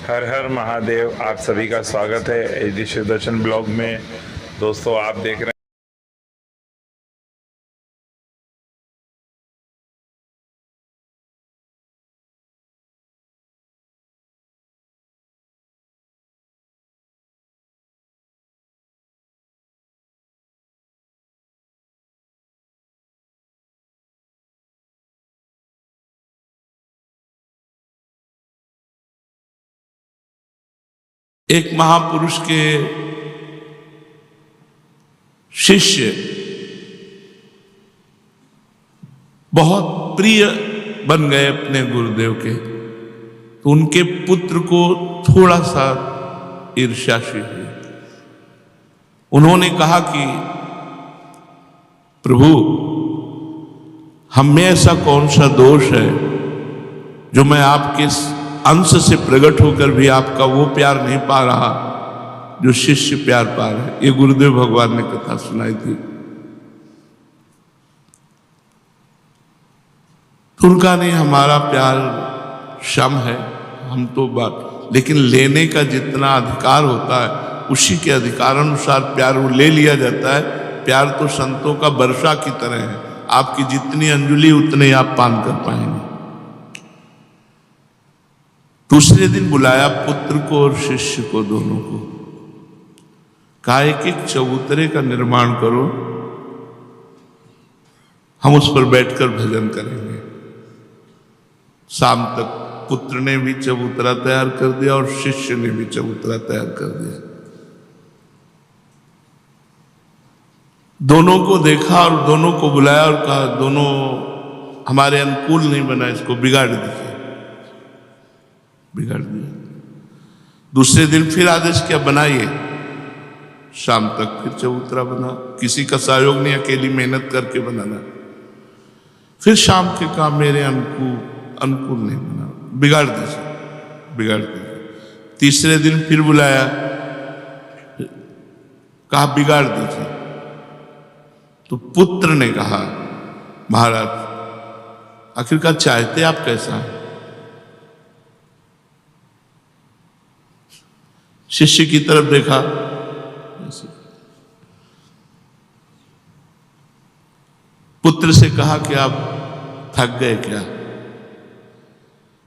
हर हर महादेव। आप सभी का स्वागत है एडी शिव दर्शन ब्लॉग में। दोस्तों आप देख रहे हैं एक महापुरुष के शिष्य बहुत प्रिय बन गए अपने गुरुदेव के, तो उनके पुत्र को थोड़ा सा ईर्ष्याशी हुई। उन्होंने कहा कि प्रभु, हम में ऐसा कौन सा दोष है जो मैं आपके अंश से प्रकट होकर भी आपका वो प्यार नहीं पा रहा जो शिष्य प्यार पा रहे। ये गुरुदेव भगवान ने कथा सुनाई थी। तो उनका नहीं, हमारा प्यार क्षम है, हम तो बात, लेकिन लेने का जितना अधिकार होता है उसी के अधिकार अनुसार प्यार वो ले लिया जाता है। प्यार तो संतों का वर्षा की तरह है, आपकी जितनी अंजुली उतने ही आप पान कर पाएंगे। दूसरे दिन बुलाया पुत्र को और शिष्य को, दोनों को। कहा एक एक चबूतरे का निर्माण करो, हम उस पर बैठकर भजन करेंगे। शाम तक पुत्र ने भी चबूतरा तैयार कर दिया और शिष्य ने भी चबूतरा तैयार कर दिया। दोनों को देखा और दोनों को बुलाया और कहा दोनों हमारे अनुकूल नहीं बना, इसको बिगाड़ दीजिए। बिगाड़ दिया। दूसरे दिन फिर आदेश किया बनाइए। शाम तक फिर चबूतरा बना, किसी का सहयोग नहीं, अकेली मेहनत करके बनाना। फिर शाम के काम मेरे अनुकूल नहीं बना, बिगाड़ दीजिए। तीसरे दिन फिर बुलाया, कहा बिगाड़ दीजिए। तो पुत्र ने कहा महाराज आखिरकार चाहते आप कैसा है? शिष्य की तरफ देखा, पुत्र से कहा कि आप थक गए क्या?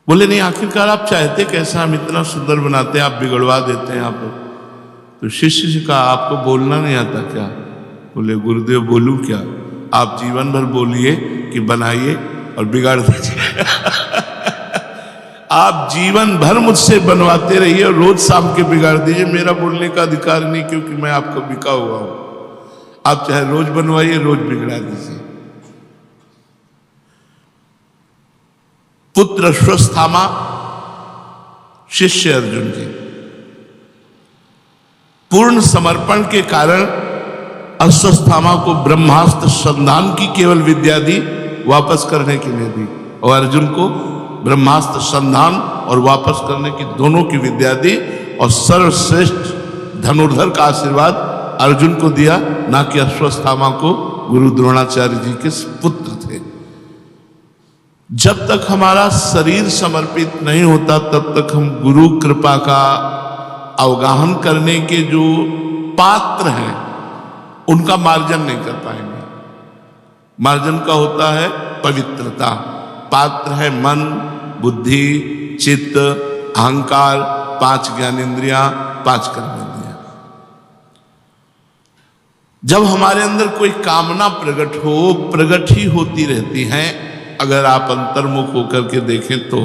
बोले नहीं, आखिरकार आप चाहते कैसा? हम इतना सुंदर बनाते हैं, आप बिगड़वा देते हैं। आप तो शिष्य से कहा आपको बोलना नहीं आता क्या? बोले गुरुदेव बोलूं क्या? आप जीवन भर बोलिए कि बनाइए और बिगाड़ दीजिए। आप जीवन भर मुझसे बनवाते रहिए और रोज शाम के बिगाड़ दीजिए, मेरा बोलने का अधिकार नहीं, क्योंकि मैं आपका बिका हुआ हूं। आप चाहे रोज बनवाइए, रोज बिगड़ा दीजिए। पुत्र अश्वत्थामा, शिष्य अर्जुन जी, पूर्ण समर्पण के कारण अश्वत्थामा को ब्रह्मास्त्र संधान की केवल विद्या दी, वापस करने की नहीं दी, और अर्जुन को ब्रह्मास्त्र संधान और वापस करने की दोनों की विद्या दी। और सर्वश्रेष्ठ धनुर्धर का आशीर्वाद अर्जुन को दिया, ना कि अश्वत्थामा को। गुरु द्रोणाचार्य जी के पुत्र थे। जब तक हमारा शरीर समर्पित नहीं होता तब तक हम गुरु कृपा का अवगाहन करने के जो पात्र हैं उनका मार्जन नहीं कर पाएंगे। मार्जन का होता है पवित्रता। पात्र है मन, बुद्धि, चित्त, अहंकार, 5 ज्ञानेंद्रियां, 5 कर्मेंद्रियां। जब हमारे अंदर कोई कामना प्रकट हो, प्रकट ही होती रहती हैं। अगर आप अंतर्मुख होकर के देखें तो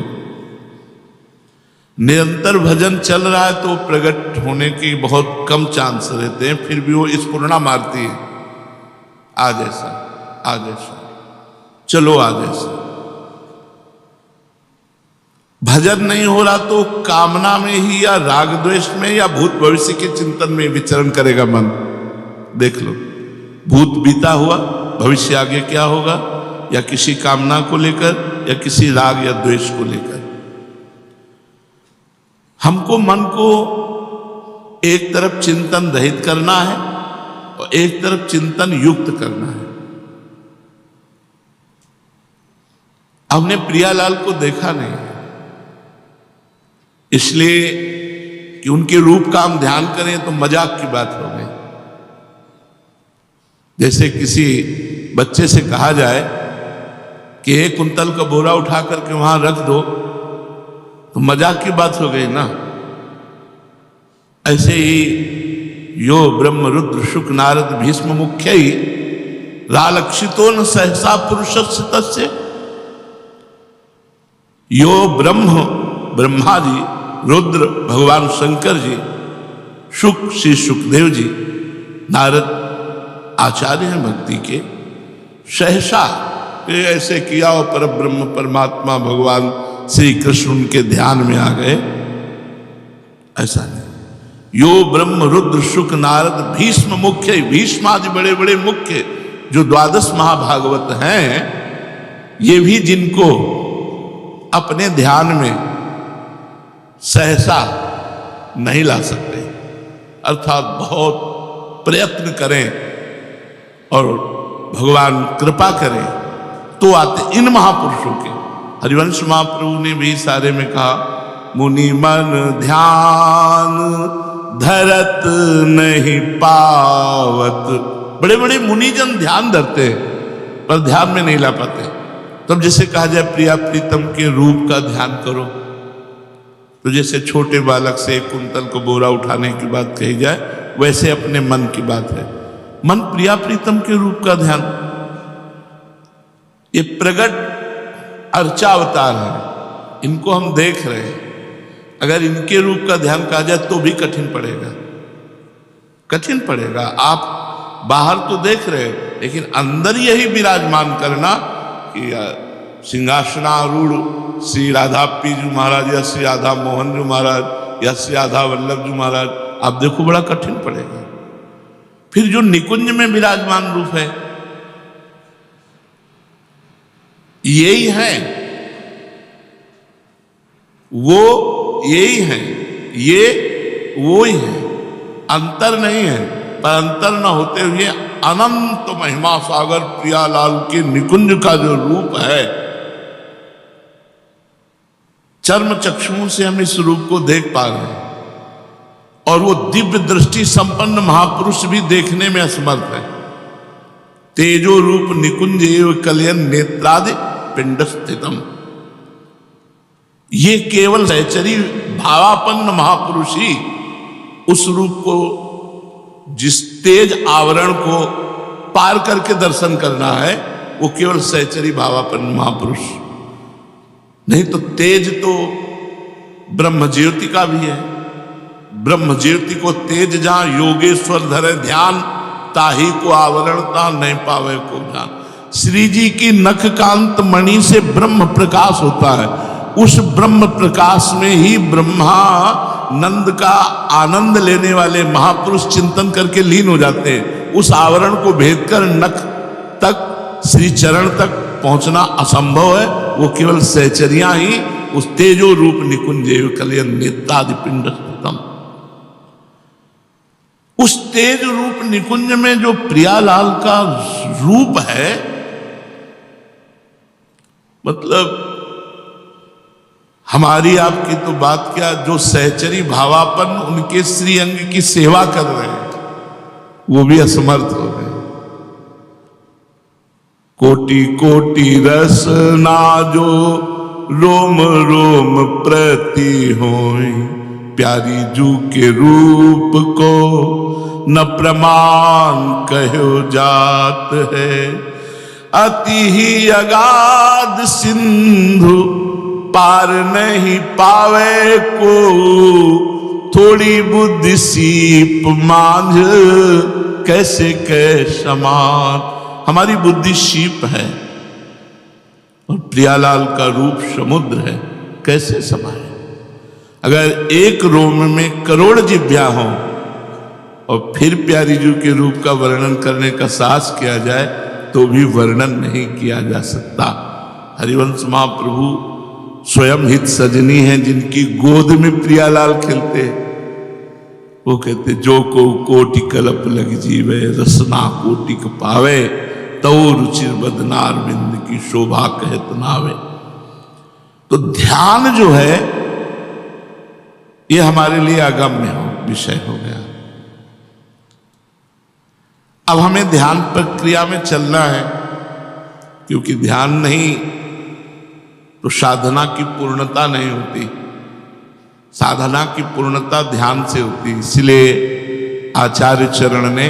निरंतर भजन चल रहा है तो प्रकट होने के बहुत कम चांस रहते हैं, फिर भी वो स्फुरना मारती है, आज ऐसा, चलो आज ऐसा। भजन नहीं हो रहा तो कामना में ही या राग द्वेष में या भूत भविष्य के चिंतन में विचरण करेगा मन। देख लो, भूत बीता हुआ, भविष्य आगे क्या होगा, या किसी कामना को लेकर या किसी राग या द्वेष को लेकर। हमको मन को एक तरफ चिंतन रहित करना है और एक तरफ चिंतन युक्त करना है। हमने प्रियालाल को देखा नहीं है, इसलिए कि उनके रूप का हम ध्यान करें तो मजाक की बात हो गई। जैसे किसी बच्चे से कहा जाए कि एक कुंतल का बोरा उठा करके वहां रख दो, तो मजाक की बात हो गई ना। ऐसे ही यो ब्रह्म रुद्र शुक नारद भीष्म मुख्य ही रालक्षितो न सहसा पुरुषस्य तस्य। यो ब्रह्म ब्रह्मा जी, रुद्र भगवान शंकर जी, शुक श्री सुखदेव जी, नारद आचार्य हैं भक्ति के, सहसा ये ऐसे किया और पर ब्रह्म परमात्मा भगवान श्री कृष्ण उनके ध्यान में आ गए, ऐसा नहीं। यो ब्रह्म रुद्र शुक नारद भीष्म मुख्य, भीष्म आदि बड़े बड़े मुख्य जो 12 महाभागवत हैं, ये भी जिनको अपने ध्यान में सहसा नहीं ला सकते, अर्थात बहुत प्रयत्न करें और भगवान कृपा करें तो आते इन महापुरुषों के। हरिवंश महाप्रभु ने भी सारे में कहा, मुनि मन ध्यान धरत नहीं पावत। बड़े बड़े मुनिजन ध्यान धरते हैं पर ध्यान में नहीं ला पाते। तब जैसे कहा जाए प्रिया प्रीतम के रूप का ध्यान करो, तो जैसे छोटे बालक से एक कुंतल को बोरा उठाने की बात कही जाए, वैसे अपने मन की बात है। मन प्रिया प्रीतम के रूप का ध्यान, ये प्रगट अर्चावतार है, इनको हम देख रहे हैं। अगर इनके रूप का ध्यान कहा जाए तो भी कठिन पड़ेगा, कठिन पड़ेगा। आप बाहर तो देख रहे हैं, लेकिन अंदर यही विराजमान करना कि सिंहासनारूढ़ श्री राधा पी जी महाराज या श्री राधा मोहन जी महाराज या श्री राधा वल्लभ जी महाराज, आप देखो बड़ा कठिन पड़ेगा। फिर जो निकुंज में विराजमान रूप है यही है, वो यही है, ये वो ही है, अंतर नहीं है। पर अंतर न होते हुए अनंत महिमा सागर प्रियालाल के निकुंज का जो रूप है, चर्म चक्षुओं से हम इस रूप को देख पा रहे हैं, और वो दिव्य दृष्टि संपन्न महापुरुष भी देखने में असमर्थ है। तेजो रूप निकुंज एव कलयन नेत्रादि पिंड स्थितम। ये केवल सहचरी भावापन्न महापुरुष ही उस रूप को, जिस तेज आवरण को पार करके दर्शन करना है, वो केवल सहचरी भावापन्न महापुरुष। नहीं तो तेज तो ब्रह्म ज्योति का भी है। ब्रह्म ज्योति को तेज जहां योगेश्वर धरे ध्यान, ताही को आवरण ता नहीं पावे को जान। श्री जी की नख कांत मणि से ब्रह्म प्रकाश होता है। उस ब्रह्म प्रकाश में ही ब्रह्मा नंद का आनंद लेने वाले महापुरुष चिंतन करके लीन हो जाते हैं। उस आवरण को भेद कर नख तक, श्री चरण तक पहुंचना असंभव है। वो केवल सहचरियां ही उस तेजो रूप निकुंज कलयन नेत्रादि पिंड स्थितम, उस तेज रूप निकुंज में जो प्रियालाल का रूप है, मतलब हमारी आपकी तो बात क्या, जो सहचरी भावापन्न उनके श्री अंग की सेवा कर रहे हैं वो भी असमर्थ हो गए। कोटि कोटि रसना जो रोम रोम प्रति होय, प्यारी जू के रूप को न प्रमाण कहो जात है। अति ही अगाध सिंधु पार नहीं पावे को, थोड़ी बुद्धि सीप मांझ कैसे कै समान। हमारी बुद्धि सीप है और प्रियालाल का रूप समुद्र है, कैसे समाए। अगर एक रोम में करोड़ जिभ्या हो और फिर प्यारी जी के रूप का वर्णन करने का साहस किया जाए तो भी वर्णन नहीं किया जा सकता। हरिवंश महाप्रभु स्वयं हित सजनी हैं, जिनकी गोद में प्रियालाल खेलते। वो कहते जो को कोटि कलप लग जीवे, रसना कोटि पावे, तो रुचिर बदनार बिंद की शोभा कहत नावे। तो ध्यान जो है ये हमारे लिए अगम्य विषय हो गया। अब हमें ध्यान प्रक्रिया में चलना है, क्योंकि ध्यान नहीं तो साधना की पूर्णता नहीं होती। साधना की पूर्णता ध्यान से होती। इसलिए आचार्य चरण ने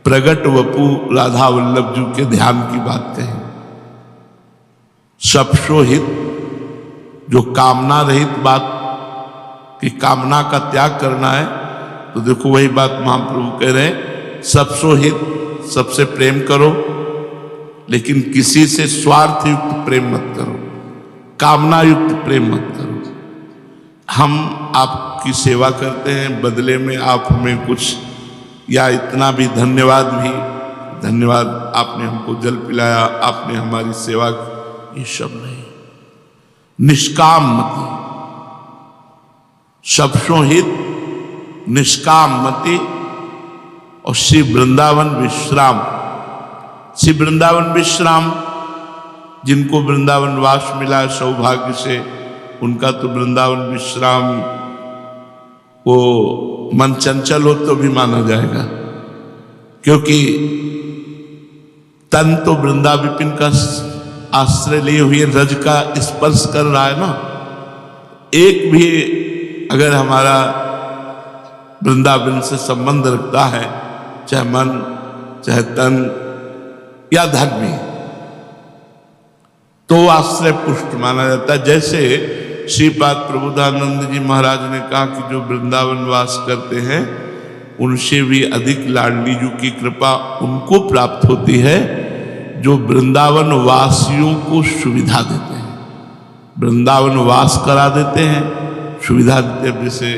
प्रगट वपु राधा वल्लभ जी के ध्यान की बात कही। सबसो हित, जो कामना रहित बात कि कामना का त्याग करना है, तो देखो वही बात महाप्रभु कह रहे हैं, सबसो हित, सबसे प्रेम करो, लेकिन किसी से स्वार्थ युक्त प्रेम मत करो, कामना युक्त प्रेम मत करो। हम आपकी सेवा करते हैं, बदले में आप हमें कुछ या इतना भी धन्यवाद भी, धन्यवाद आपने हमको जल पिलाया, आपने हमारी सेवा की, ये सब नहीं। निष्काम मति, सबसो हित, निष्काम मति। और श्री वृंदावन विश्राम, श्री वृंदावन विश्राम, जिनको वृंदावन वास मिला सौभाग्य से, उनका तो वृंदावन विश्राम, वो मन चंचल हो तो भी माना जाएगा, क्योंकि तन तो वृंदा विपिन का आश्रय लिए हुए रज का स्पर्श कर रहा है ना। एक भी अगर हमारा वृंदावन से संबंध रखता है, चाहे मन, चाहे तन या धन भी, तो आश्रय पुष्ट माना जाता है। जैसे श्रीपाद प्रबोधानंद जी महाराज ने कहा कि जो वृंदावन वास करते हैं उनसे भी अधिक लाडली जी की कृपा उनको प्राप्त होती है जो वृंदावन वासियों को सुविधा देते हैं, वृंदावन वास करा देते हैं, सुविधा देते हैं। जैसे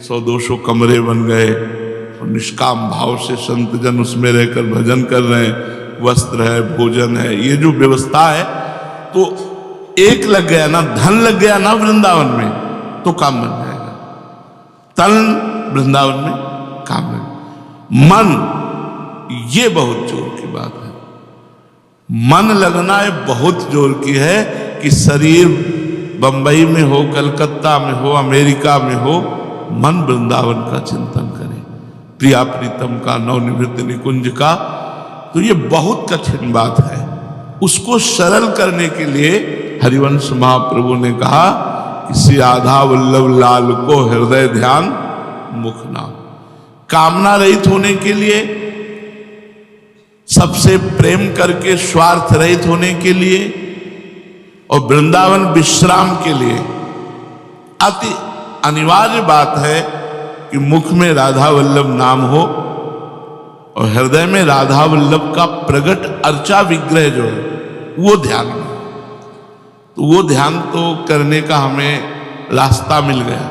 100-200 कमरे बन गए और निष्काम भाव से संत जन उसमें रहकर भजन कर रहे हैं, वस्त्र है, भोजन है, ये जो व्यवस्था है, तो एक लग गया ना, धन लग गया ना वृंदावन में, तो काम बन जाएगा। तन वृंदावन में काम लगे। मन, ये बहुत जोर की बात है। मन लगना ये बहुत जोर की है कि शरीर बंबई में हो, कलकत्ता में हो, अमेरिका में हो, मन वृंदावन का चिंतन करे, प्रिया प्रीतम का, नवनिवृत्त निकुंज का। तो ये बहुत कठिन बात है। उसको सरल करने के लिए हरिवंश महाप्रभु ने कहा कि श्री राधा वल्लभ लाल को हृदय ध्यान मुख नाम। कामना रहित होने के लिए, सबसे प्रेम करके स्वार्थ रहित होने के लिए, और वृंदावन विश्राम के लिए अति अनिवार्य बात है कि मुख में राधा वल्लभ नाम हो और हृदय में राधा वल्लभ का प्रगट अर्चा विग्रह जो है वो ध्यान में। तो वो ध्यान तो करने का हमें रास्ता मिल गया,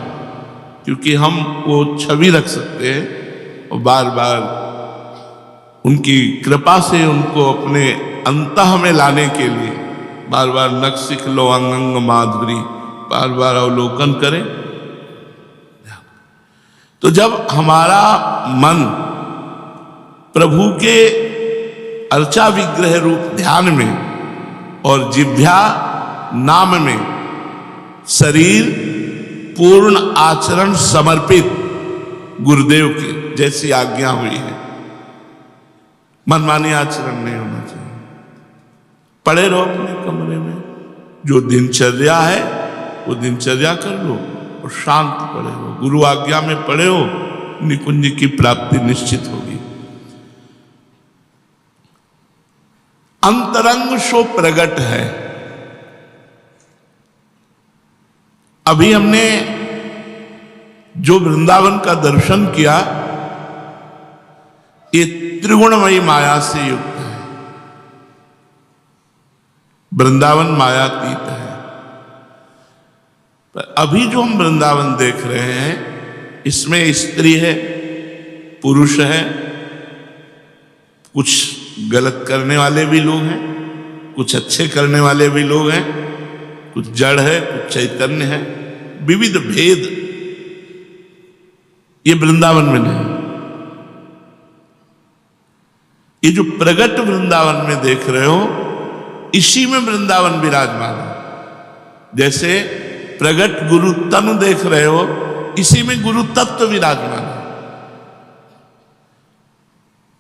क्योंकि हम वो छवि रख सकते हैं और बार बार उनकी कृपा से उनको अपने अंतः में लाने के लिए बार बार नक्सिख लो अंगंग माधुरी, बार बार अवलोकन करें। तो जब हमारा मन प्रभु के अर्चा विग्रह रूप ध्यान में और जिह्वा नाम में, शरीर पूर्ण आचरण समर्पित गुरुदेव की जैसी आज्ञा हुई है, मनमानी आचरण नहीं होना चाहिए। पड़े रहो अपने कमरे में, जो दिनचर्या है वो दिनचर्या कर लो और शांत पड़े हो, गुरु आज्ञा में पड़े हो, निकुंज की प्राप्ति निश्चित होगी। अंतरंग सो प्रगट है। अभी हमने जो वृंदावन का दर्शन किया, ये त्रिगुणमयी माया से युक्त है। वृंदावन मायातीत है। पर अभी जो हम वृंदावन देख रहे हैं, इसमें स्त्री है, पुरुष है, कुछ गलत करने वाले भी लोग हैं, कुछ अच्छे करने वाले भी लोग हैं, कुछ जड़ है, कुछ चैतन्य है, विविध भेद ये वृंदावन में नहीं। ये जो प्रगट वृंदावन में देख रहे हो, इसी में वृंदावन विराजमान है। जैसे प्रगट गुरु तनु देख रहे हो, इसी में गुरु तत्व विराजमान है।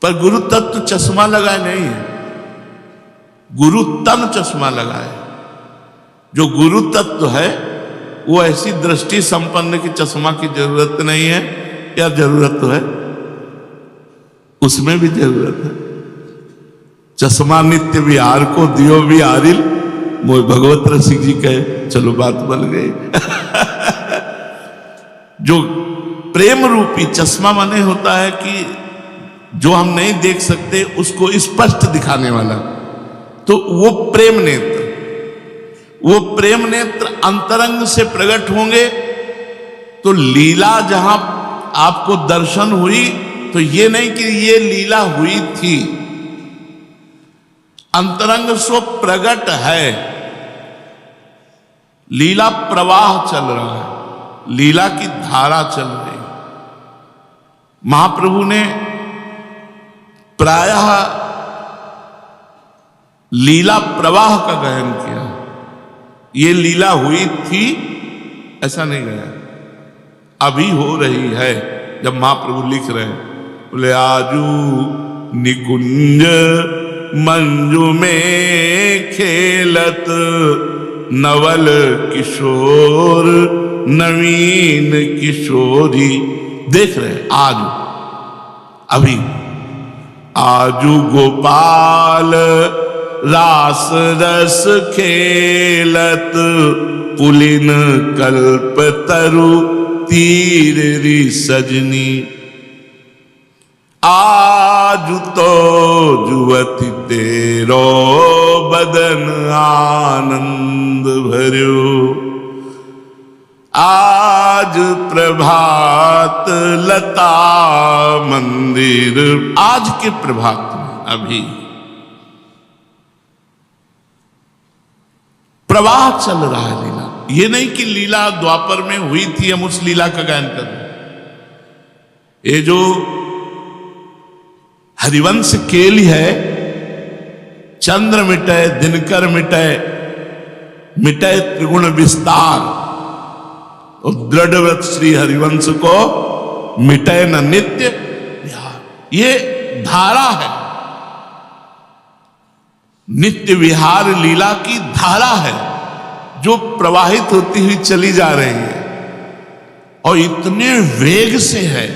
पर गुरु तत्व चश्मा लगाए नहीं है, गुरु तन चश्मा लगाए। जो गुरु तत्व है वो ऐसी दृष्टि संपन्न की चश्मा की जरूरत नहीं है, या जरूरत तो है, उसमें भी जरूरत है। चश्मा नित्य विहार को दियो विहारिल, मोह भगवत रसिक जी कहे, चलो बात बन गई। जो प्रेम रूपी चश्मा माने होता है कि जो हम नहीं देख सकते उसको स्पष्ट दिखाने वाला, तो वो प्रेम नेत्र, वो प्रेम नेत्र अंतरंग से प्रकट होंगे तो लीला जहां आपको दर्शन हुई, तो ये नहीं कि ये लीला हुई थी, अंतरंग सो प्रकट है, लीला प्रवाह चल रहा है, लीला की धारा चल रही। महाप्रभु ने प्रायः लीला प्रवाह का गायन किया। ये लीला हुई थी ऐसा नहीं गया, अभी हो रही है। जब महाप्रभु लिख रहे हैं, बोले आजू निकुंज मंजू में खेलत नवल किशोर नवीन किशोरी, देख रहे हैं आज, अभी आजू गोपाल रास रस खेलत पुलिन कल्प तरु तीर री सजनी, आज तो जुवती तेरो बदन आनंद भर्यो, आज प्रभात लता मंदिर, आज के प्रभात में अभी प्रवाह चल रहा है लीला। ये नहीं कि लीला द्वापर में हुई थी, हम उस लीला का गायन कर रहे हैं। ये जो हरिवंश केली है, चंद्र मिटे दिनकर मिटे, मिटे त्रिगुण विस्तार, और दृढ़ व्रत श्री हरिवंश को मिटे न नित्य विहार। ये धारा है, नित्य विहार लीला की धारा है, जो प्रवाहित होती हुई चली जा रही है, और इतने वेग से है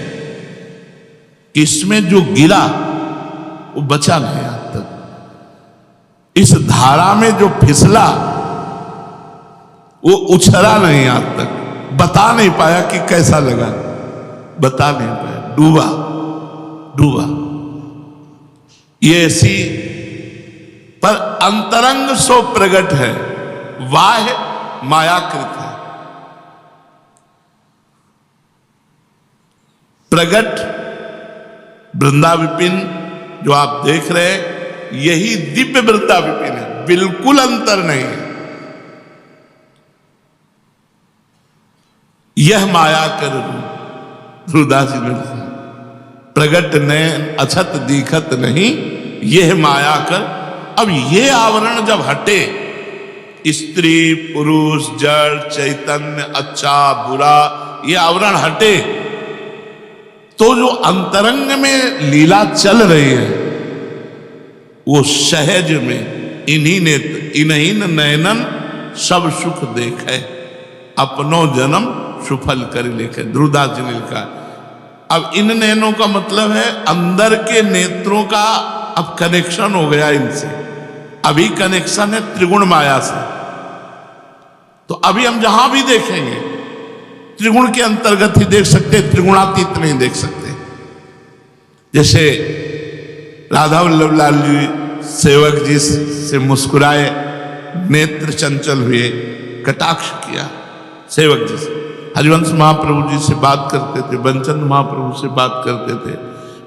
कि इसमें जो गिरा वो बचा नहीं आज तक। इस धारा में जो फिसला वो उछला नहीं आज तक, बता नहीं पाया कि कैसा लगा, बता नहीं पाया, डूबा डूबा। ये ऐसी, पर अंतरंग सो प्रगट है, वाह मायाकृत है। प्रगट वृंदा विपिन जो आप देख रहे हैं, यही दिव्य वृंदा विपिन है, बिल्कुल अंतर नहीं है। यह माया कर ध्रुवदास जी ने प्रगट नयन अछत दीखत नहीं, यह माया कर। अब ये आवरण जब हटे, स्त्री पुरुष जड़ चैतन्य अच्छा बुरा, ये आवरण हटे, तो जो अंतरंग में लीला चल रही है वो सहज में इन्हीं ने इन्हीं नयनन सब सुख देखे, अपनो जन्म सुफल कर लेखे, ध्रुवदास जी ने लिखा। अब इन नयनों का मतलब है अंदर के नेत्रों का अब कनेक्शन हो गया इनसे। अभी कनेक्शन है त्रिगुण माया से, तो अभी हम जहां भी देखेंगे त्रिगुण के अंतर्गत ही देख सकते, त्रिगुणातीत नहीं देख सकते। जैसे राधा वल्लभ लाल जी सेवक जी से मुस्कुराए, नेत्र चंचल हुए, कटाक्ष किया सेवक जी से। हरिवंश महाप्रभु जी से बात करते थे, बंचन महाप्रभु से बात करते थे,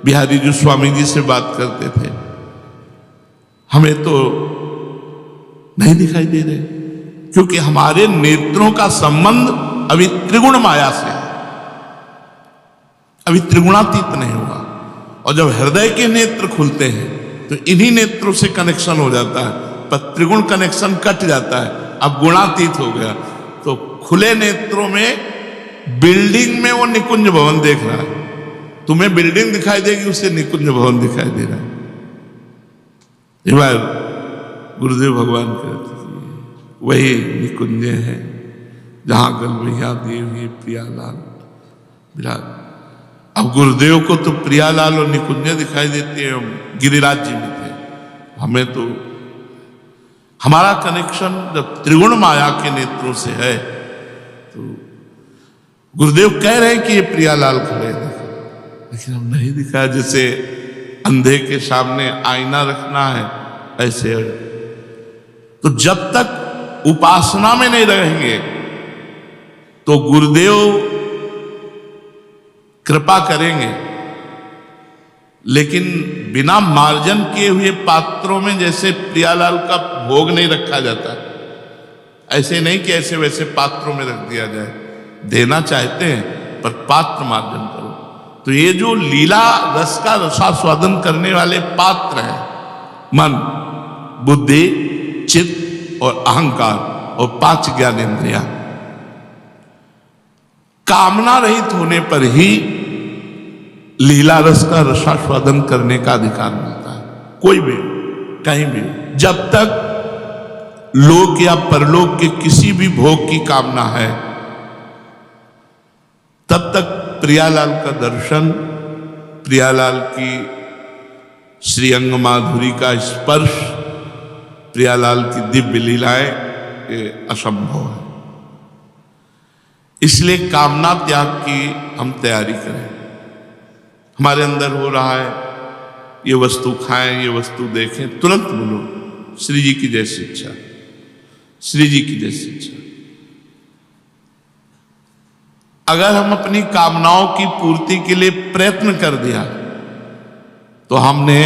बिहारी जी स्वामी जी से बात करते थे। हमें तो नहीं दिखाई दे रहे, क्योंकि हमारे नेत्रों का संबंध अभी त्रिगुण माया से है, अभी त्रिगुणातीत नहीं हुआ। और जब हृदय के नेत्र खुलते हैं तो इन्हीं नेत्रों से कनेक्शन हो जाता है, पर त्रिगुण कनेक्शन कट जाता है, अब गुणातीत हो गया, तो खुले नेत्रों में बिल्डिंग में वो निकुंज भवन देख रहा है। तुम्हें बिल्डिंग दिखाई देगी, उससे निकुंज भवन दिखाई दे रहा है। एक बार गुरुदेव भगवान कहते थे वही निकुंज है जहां गलबैया देवी प्रियालाल विराज। अब गुरुदेव को तो प्रियालाल और निकुंज दिखाई देते हैं, गिरिराज जी में थे। हमें तो हमारा कनेक्शन जब त्रिगुण माया के नेत्रों से है, तो गुरुदेव कह रहे हैं कि ये प्रियालाल खड़े हैं, लेकिन हम नहीं दिखाया। जैसे अंधे के सामने आईना रखना है, ऐसे है। तो जब तक उपासना में नहीं रहेंगे तो गुरुदेव कृपा करेंगे, लेकिन बिना मार्जन किए हुए पात्रों में जैसे प्रियालाल का भोग नहीं रखा जाता, ऐसे नहीं कि ऐसे वैसे पात्रों में रख दिया जाए। देना चाहते हैं पर पात्र मार्जन करो। तो ये जो लीला रस का रसास्वादन करने वाले पात्र हैं, मन, बुद्धि, चित्त और अहंकार और 5 ज्ञानेंद्रियां, कामना रहित होने पर ही लीला रस का रसास्वादन करने का अधिकार मिलता है। कोई भी कहीं भी, जब तक लोक या परलोक के किसी भी भोग की कामना है, तब तक प्रियालाल का दर्शन, प्रियालाल की श्रीअंग माधुरी का स्पर्श, प्रियालाल की दिव्य लीलाएं, ये असंभव है। इसलिए कामना त्याग की हम तैयारी करें। हमारे अंदर हो रहा है ये वस्तु खाएं, ये वस्तु देखें, तुरंत बोलो श्री जी की जैसी इच्छा, श्री जी की जैसी इच्छा। अगर हम अपनी कामनाओं की पूर्ति के लिए प्रयत्न कर दिया तो हमने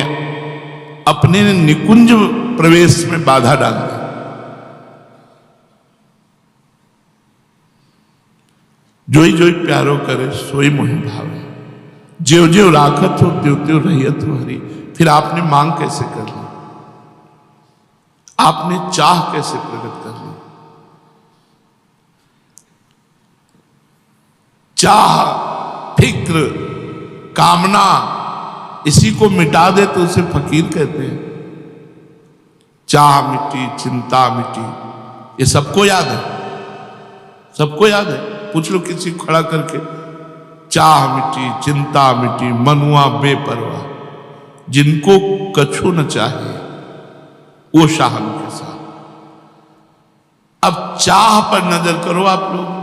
अपने निकुंज प्रवेश में बाधा डाल दी। जोई जोई प्यारो करे सोई मोहि भावे, ज्यो ज्यो राखत हो त्यों त्यों रहियत हो हरि। फिर आपने मांग कैसे कर ली, आपने चाह कैसे प्रकट कर ली? चाह, फिक्र, कामना, इसी को मिटा दे तो उसे फकीर कहते हैं। चाह मिटी, चिंता मिटी, ये सबको याद है, सबको याद है। पूछ लो किसी को खड़ा करके, चाह मिटी, चिंता मिटी, मनुआ बेपरवाह, जिनको कछु न चाहिए वो शाहन के साथ। अब चाह पर नजर करो आप लोग।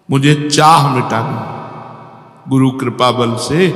मुझे चाह मिटानी, गुरु कृपा बल से